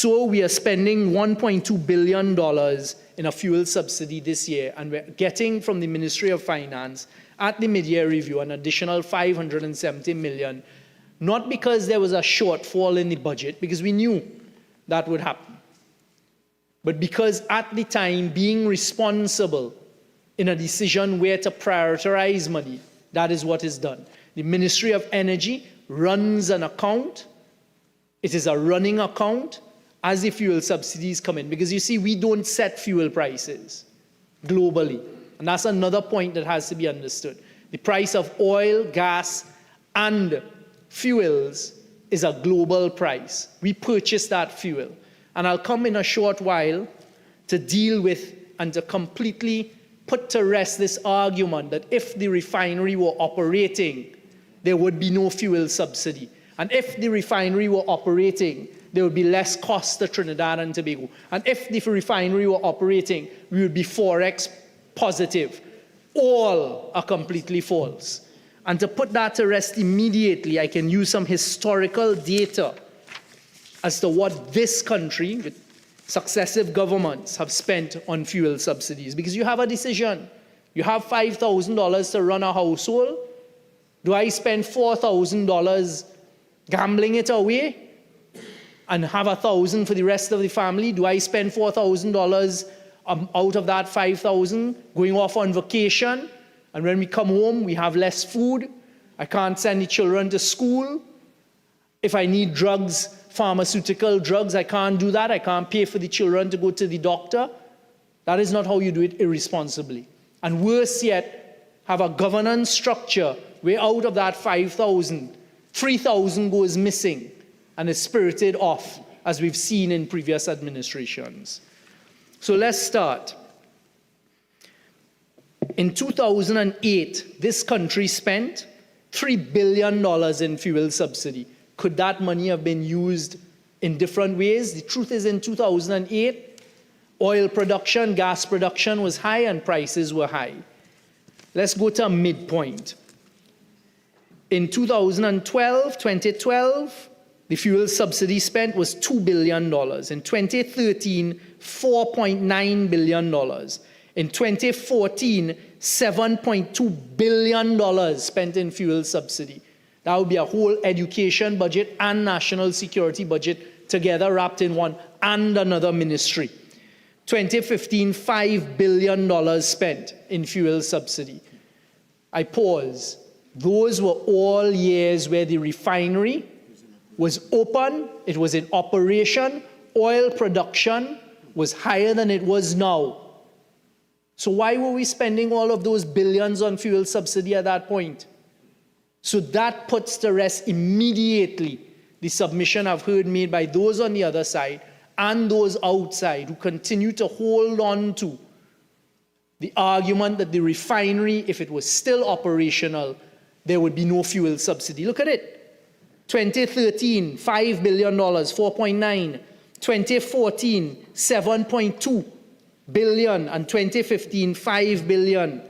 So we are spending $1.2 billion in a fuel subsidy this year, and we're getting from the Ministry of Finance at the mid-year review an additional $570 million, not because there was a shortfall in the budget, because we knew that would happen, but because at the time, being responsible in a decision where to prioritize money, that is what is done. The Ministry of Energy runs an account. It is a running account as the fuel subsidies come in. Because you see, we don't set fuel prices globally. And that's another point that has to be understood. The price of oil, gas, and fuels is a global price. We purchase that fuel. And I'll come in a short while to deal with and to completely put to rest this argument that if the refinery were operating, there would be no fuel subsidy. And if the refinery were operating, there would be less cost to Trinidad and Tobago. And if the refinery were operating, we would be Forex positive. All are completely false. And to put that to rest immediately, I can use some historical data as to what this country, with successive governments, have spent on fuel subsidies. Because you have a decision. You have $5,000 to run a household. Do I spend $4,000 gambling it away and have $1,000 for the rest of the family? Do I spend $4,000 out of that $5,000 going off on vacation? And when we come home, we have less food. I can't send the children to school. If I need drugs, pharmaceutical drugs, I can't do that. I can't pay for the children to go to the doctor. That is not how you do it irresponsibly. And worse yet, have a governance structure where out of that 5,000, 3,000 goes missing and is spirited off, as we've seen in previous administrations. So let's start. In 2008, this country spent $3 billion in fuel subsidy. Could that money have been used in different ways? The truth is, in 2008, oil production, gas production was high and prices were high. Let's go to a midpoint. In 2012, the fuel subsidy spent was $2 billion. In 2013, $4.9 billion. In 2014, $7.2 billion spent in fuel subsidy. That would be a whole education budget and national security budget together wrapped in one, and another ministry. 2015, $5 billion spent in fuel subsidy. I pause. Those were all years where the refinery was open, it was in operation, oil production was higher than it was now. So why were we spending all of those billions on fuel subsidy at that point? So that puts to rest immediately the submission I've heard made by those on the other side and those outside who continue to hold on to the argument that the refinery, if it was still operational, there would be no fuel subsidy. Look at it. 2013, $5 billion, 4.9. 2014, 7.2 billion, and 2015, 5 billion.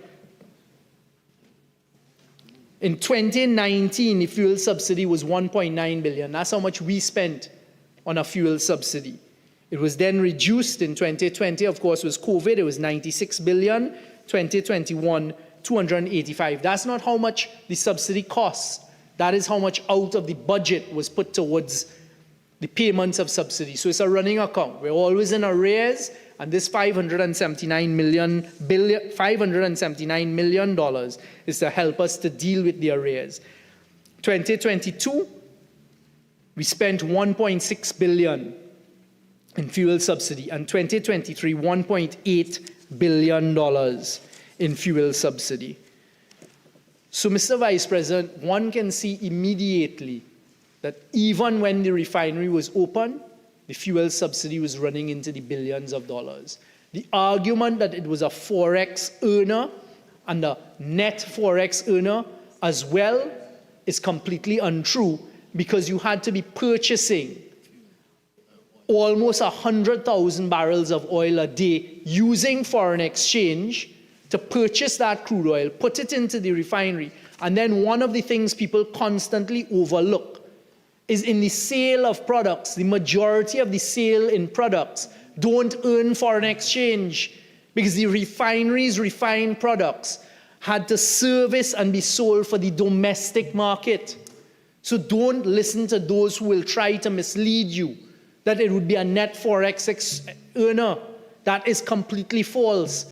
In 2019, the fuel subsidy was 1.9 billion. That's how much we spent on a fuel subsidy. It was then reduced in 2020, of course, was COVID. It was 96 billion. 2021, 285. That's not how much the subsidy costs. That is how much out of the budget was put towards the payments of subsidy. So it's a running account. We're always in arrears, and this $579 million is to help us to deal with the arrears. 2022, we spent $1.6 billion in fuel subsidy, and 2023, $1.8 billion in fuel subsidy. So, Mr. Vice President, one can see immediately that even when the refinery was open, the fuel subsidy was running into the billions of dollars. The argument that it was a Forex earner and a net Forex earner as well is completely untrue, because you had to be purchasing almost 100,000 barrels of oil a day using foreign exchange to purchase that crude oil, put it into the refinery. And then one of the things people constantly overlook is in the sale of products. The majority of the sale in products don't earn foreign exchange because the refineries refine products had to service and be sold for the domestic market. So don't listen to those who will try to mislead you that it would be a net forex earner. That is completely false.